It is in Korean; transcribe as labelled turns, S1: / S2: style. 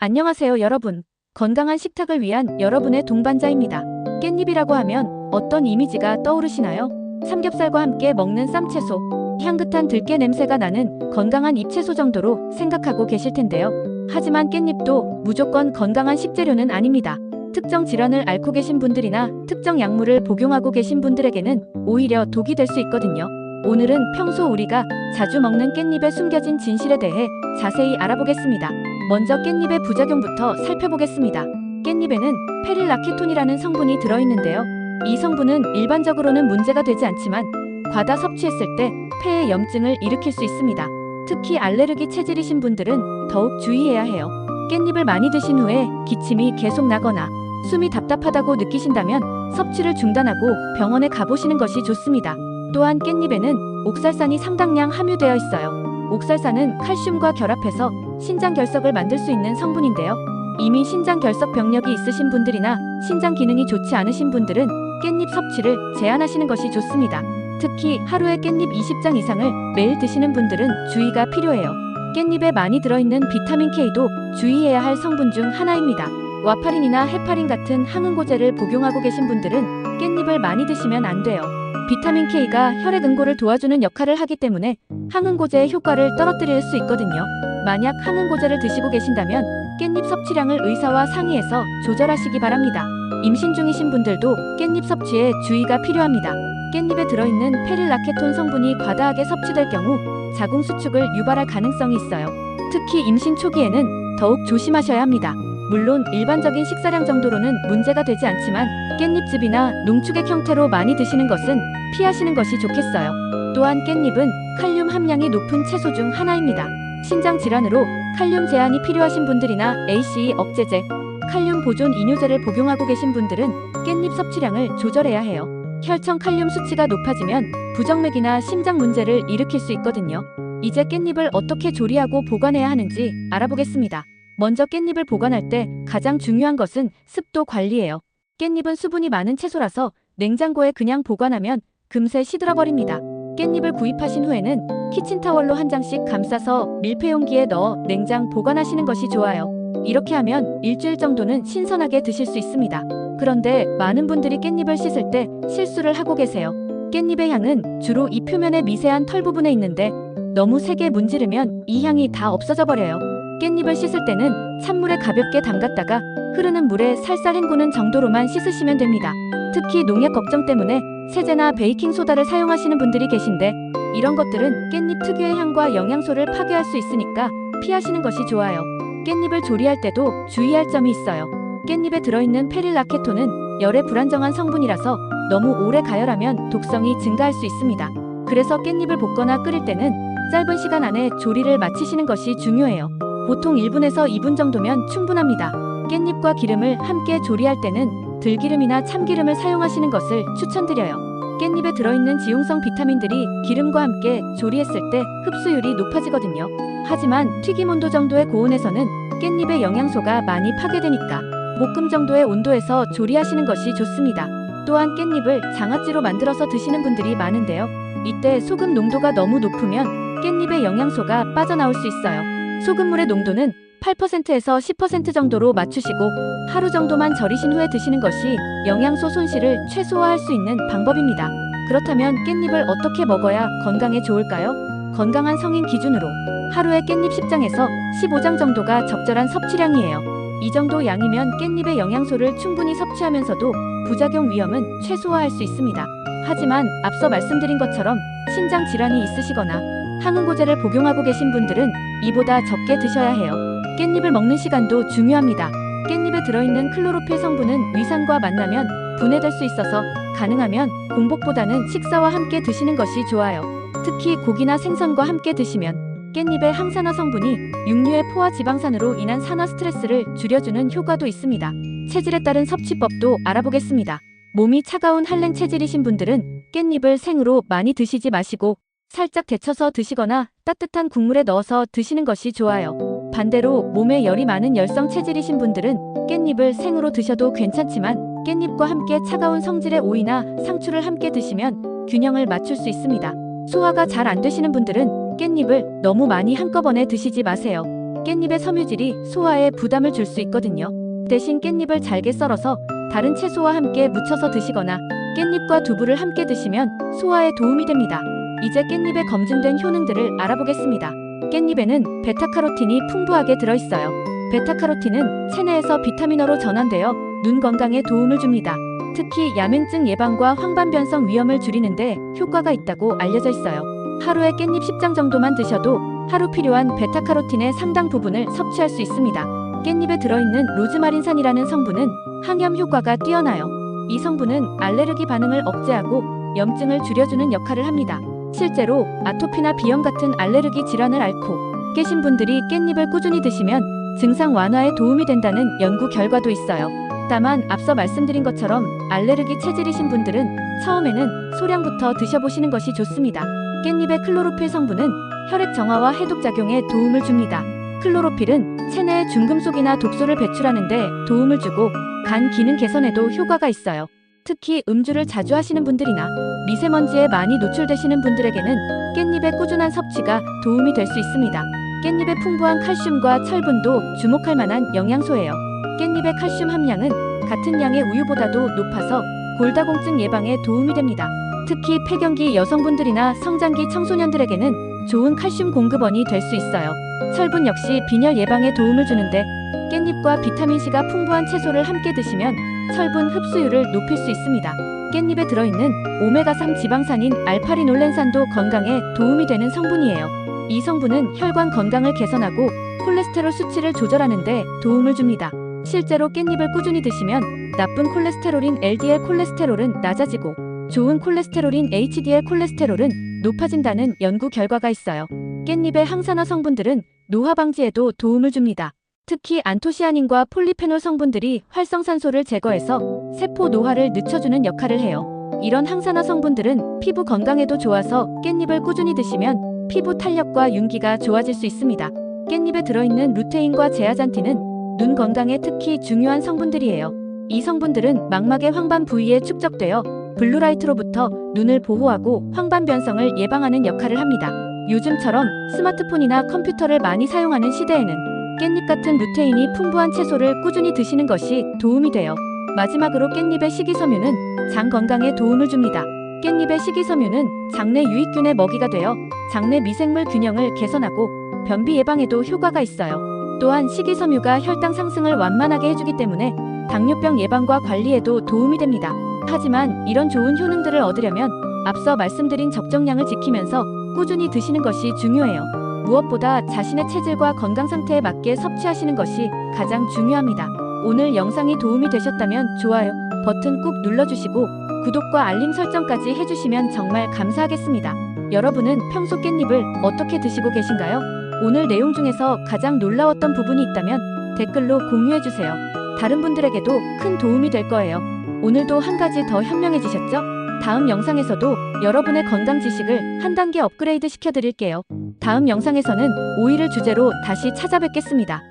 S1: 안녕하세요 여러분. 건강한 식탁을 위한 여러분의 동반자입니다. 깻잎이라고 하면 어떤 이미지가 떠오르시나요? 삼겹살과 함께 먹는 쌈채소, 향긋한 들깨 냄새가 나는 건강한 잎채소 정도로 생각하고 계실 텐데요. 하지만 깻잎도 무조건 건강한 식재료는 아닙니다. 특정 질환을 앓고 계신 분들이나 특정 약물을 복용하고 계신 분들에게는 오히려 독이 될 수 있거든요. 오늘은 평소 우리가 자주 먹는 깻잎에 숨겨진 진실에 대해 자세히 알아보겠습니다. 먼저 깻잎의 부작용부터 살펴보겠습니다. 깻잎에는 페릴라케톤이라는 성분이 들어있는데요. 이 성분은 일반적으로는 문제가 되지 않지만 과다 섭취했을 때 폐에 염증을 일으킬 수 있습니다. 특히 알레르기 체질이신 분들은 더욱 주의해야 해요. 깻잎을 많이 드신 후에 기침이 계속 나거나 숨이 답답하다고 느끼신다면 섭취를 중단하고 병원에 가보시는 것이 좋습니다. 또한 깻잎에는 옥살산이 상당량 함유되어 있어요. 옥살산은 칼슘과 결합해서 신장 결석을 만들 수 있는 성분인데요. 이미 신장 결석 병력이 있으신 분들이나 신장 기능이 좋지 않으신 분들은 깻잎 섭취를 제한하시는 것이 좋습니다. 특히 하루에 깻잎 20장 이상을 매일 드시는 분들은 주의가 필요해요. 깻잎에 많이 들어있는 비타민 K도 주의해야 할 성분 중 하나입니다. 와파린이나 헤파린 같은 항응고제를 복용하고 계신 분들은 깻잎을 많이 드시면 안 돼요. 비타민 K가 혈액 응고를 도와주는 역할을 하기 때문에 항응고제의 효과를 떨어뜨릴 수 있거든요. 만약 항응고제를 드시고 계신다면 깻잎 섭취량을 의사와 상의해서 조절하시기 바랍니다. 임신 중이신 분들도 깻잎 섭취에 주의가 필요합니다. 깻잎에 들어있는 페릴라케톤 성분이 과다하게 섭취될 경우 자궁 수축을 유발할 가능성이 있어요. 특히 임신 초기에는 더욱 조심하셔야 합니다. 물론 일반적인 식사량 정도로는 문제가 되지 않지만 깻잎즙이나 농축액 형태로 많이 드시는 것은 피하시는 것이 좋겠어요. 또한 깻잎은 칼륨 함량이 높은 채소 중 하나입니다. 신장 질환으로 칼륨 제한이 필요하신 분들이나 ACE 억제제, 칼륨 보존 이뇨제를 복용하고 계신 분들은 깻잎 섭취량을 조절해야 해요. 혈청 칼륨 수치가 높아지면 부정맥이나 심장 문제를 일으킬 수 있거든요. 이제 깻잎을 어떻게 조리하고 보관해야 하는지 알아보겠습니다. 먼저 깻잎을 보관할 때 가장 중요한 것은 습도 관리예요. 깻잎은 수분이 많은 채소라서 냉장고에 그냥 보관하면 금세 시들어버립니다. 깻잎을 구입하신 후에는 키친타월로 한 장씩 감싸서 밀폐용기에 넣어 냉장 보관하시는 것이 좋아요. 이렇게 하면 일주일 정도는 신선하게 드실 수 있습니다. 그런데 많은 분들이 깻잎을 씻을 때 실수를 하고 계세요. 깻잎의 향은 주로 이 표면의 미세한 털 부분에 있는데 너무 세게 문지르면 이 향이 다 없어져 버려요. 깻잎을 씻을 때는 찬물에 가볍게 담갔다가 흐르는 물에 살살 헹구는 정도로만 씻으시면 됩니다. 특히 농약 걱정 때문에 세제나 베이킹소다를 사용하시는 분들이 계신데 이런 것들은 깻잎 특유의 향과 영양소를 파괴할 수 있으니까 피하시는 것이 좋아요. 깻잎을 조리할 때도 주의할 점이 있어요. 깻잎에 들어있는 페릴라케톤은 열에 불안정한 성분이라서 너무 오래 가열하면 독성이 증가할 수 있습니다. 그래서 깻잎을 볶거나 끓일 때는 짧은 시간 안에 조리를 마치시는 것이 중요해요. 보통 1분에서 2분 정도면 충분합니다. 깻잎과 기름을 함께 조리할 때는 들기름이나 참기름을 사용하시는 것을 추천드려요. 깻잎에 들어있는 지용성 비타민들이 기름과 함께 조리했을 때 흡수율이 높아지거든요. 하지만 튀김 온도 정도의 고온에서는 깻잎의 영양소가 많이 파괴되니까 볶음 정도의 온도에서 조리하시는 것이 좋습니다. 또한 깻잎을 장아찌로 만들어서 드시는 분들이 많은데요. 이때 소금 농도가 너무 높으면 깻잎의 영양소가 빠져나올 수 있어요. 소금물의 농도는 8%에서 10% 정도로 맞추시고 하루 정도만 절이신 후에 드시는 것이 영양소 손실을 최소화할 수 있는 방법입니다. 그렇다면 깻잎을 어떻게 먹어야 건강에 좋을까요? 건강한 성인 기준으로 하루에 깻잎 10장에서 15장 정도가 적절한 섭취량이에요. 이 정도 양이면 깻잎의 영양소를 충분히 섭취하면서도 부작용 위험은 최소화할 수 있습니다. 하지만 앞서 말씀드린 것처럼 신장 질환이 있으시거나 항응고제를 복용하고 계신 분들은 이보다 적게 드셔야 해요. 깻잎을 먹는 시간도 중요합니다. 깻잎에 들어있는 클로로필 성분은 위산과 만나면 분해될 수 있어서 가능하면 공복보다는 식사와 함께 드시는 것이 좋아요. 특히 고기나 생선과 함께 드시면 깻잎의 항산화 성분이 육류의 포화 지방산으로 인한 산화 스트레스를 줄여주는 효과도 있습니다. 체질에 따른 섭취법도 알아보겠습니다. 몸이 차가운 한랭 체질이신 분들은 깻잎을 생으로 많이 드시지 마시고 살짝 데쳐서 드시거나 따뜻한 국물에 넣어서 드시는 것이 좋아요. 반대로 몸에 열이 많은 열성 체질이신 분들은 깻잎을 생으로 드셔도 괜찮지만 깻잎과 함께 차가운 성질의 오이나 상추를 함께 드시면 균형을 맞출 수 있습니다. 소화가 잘 안 되시는 분들은 깻잎을 너무 많이 한꺼번에 드시지 마세요. 깻잎의 섬유질이 소화에 부담을 줄 수 있거든요. 대신 깻잎을 잘게 썰어서 다른 채소와 함께 무쳐서 드시거나 깻잎과 두부를 함께 드시면 소화에 도움이 됩니다. 이제 깻잎의 검증된 효능들을 알아보겠습니다. 깻잎에는 베타카로틴이 풍부하게 들어있어요. 베타카로틴은 체내에서 비타민어로 전환되어 눈 건강에 도움을 줍니다. 특히 야맹증 예방과 황반변성 위험을 줄이는데 효과가 있다고 알려져 있어요. 하루에 깻잎 10장 정도만 드셔도 하루 필요한 베타카로틴의 상당 부분을 섭취할 수 있습니다. 깻잎에 들어있는 로즈마린산이라는 성분은 항염 효과가 뛰어나요. 이 성분은 알레르기 반응을 억제하고 염증을 줄여주는 역할을 합니다. 실제로 아토피나 비염 같은 알레르기 질환을 앓고 계신 분들이 깻잎을 꾸준히 드시면 증상 완화에 도움이 된다는 연구 결과도 있어요. 다만 앞서 말씀드린 것처럼 알레르기 체질이신 분들은 처음에는 소량부터 드셔보시는 것이 좋습니다. 깻잎의 클로로필 성분은 혈액 정화와 해독 작용에 도움을 줍니다. 클로로필은 체내의 중금속이나 독소를 배출하는 데 도움을 주고 간 기능 개선에도 효과가 있어요. 특히 음주를 자주 하시는 분들이나 미세먼지에 많이 노출되시는 분들에게는 깻잎의 꾸준한 섭취가 도움이 될 수 있습니다. 깻잎의 풍부한 칼슘과 철분도 주목할 만한 영양소예요. 깻잎의 칼슘 함량은 같은 양의 우유보다도 높아서 골다공증 예방에 도움이 됩니다. 특히 폐경기 여성분들이나 성장기 청소년들에게는 좋은 칼슘 공급원이 될 수 있어요. 철분 역시 빈혈 예방에 도움을 주는데 깻잎과 비타민C가 풍부한 채소를 함께 드시면 철분 흡수율을 높일 수 있습니다. 깻잎에 들어있는 오메가3 지방산인 알파리놀렌산도 건강에 도움이 되는 성분이에요. 이 성분은 혈관 건강을 개선하고 콜레스테롤 수치를 조절하는 데 도움을 줍니다. 실제로 깻잎을 꾸준히 드시면 나쁜 콜레스테롤인 LDL 콜레스테롤은 낮아지고 좋은 콜레스테롤인 HDL 콜레스테롤은 높아진다는 연구 결과가 있어요. 깻잎의 항산화 성분들은 노화 방지에도 도움을 줍니다. 특히 안토시아닌과 폴리페놀 성분들이 활성산소를 제거해서 세포 노화를 늦춰주는 역할을 해요. 이런 항산화 성분들은 피부 건강에도 좋아서 깻잎을 꾸준히 드시면 피부 탄력과 윤기가 좋아질 수 있습니다. 깻잎에 들어있는 루테인과 제아잔틴은 눈 건강에 특히 중요한 성분들이에요. 이 성분들은 망막의 황반 부위에 축적되어 블루라이트로부터 눈을 보호하고 황반 변성을 예방하는 역할을 합니다. 요즘처럼 스마트폰이나 컴퓨터를 많이 사용하는 시대에는 깻잎 같은 루테인이 풍부한 채소를 꾸준히 드시는 것이 도움이 돼요. 마지막으로 깻잎의 식이섬유는 장 건강에 도움을 줍니다. 깻잎의 식이섬유는 장내 유익균의 먹이가 되어 장내 미생물 균형을 개선하고 변비 예방에도 효과가 있어요. 또한 식이섬유가 혈당 상승을 완만하게 해주기 때문에 당뇨병 예방과 관리에도 도움이 됩니다. 하지만 이런 좋은 효능들을 얻으려면 앞서 말씀드린 적정량을 지키면서 꾸준히 드시는 것이 중요해요. 무엇보다 자신의 체질과 건강 상태에 맞게 섭취하시는 것이 가장 중요합니다. 오늘 영상이 도움이 되셨다면 좋아요 버튼 꾹 눌러주시고 구독과 알림 설정까지 해주시면 정말 감사하겠습니다. 여러분은 평소 깻잎을 어떻게 드시고 계신가요? 오늘 내용 중에서 가장 놀라웠던 부분이 있다면 댓글로 공유해주세요. 다른 분들에게도 큰 도움이 될 거예요. 오늘도 한 가지 더 현명해지셨죠? 다음 영상에서도 여러분의 건강 지식을 한 단계 업그레이드 시켜드릴게요. 다음 영상에서는 오이를 주제로 다시 찾아뵙겠습니다.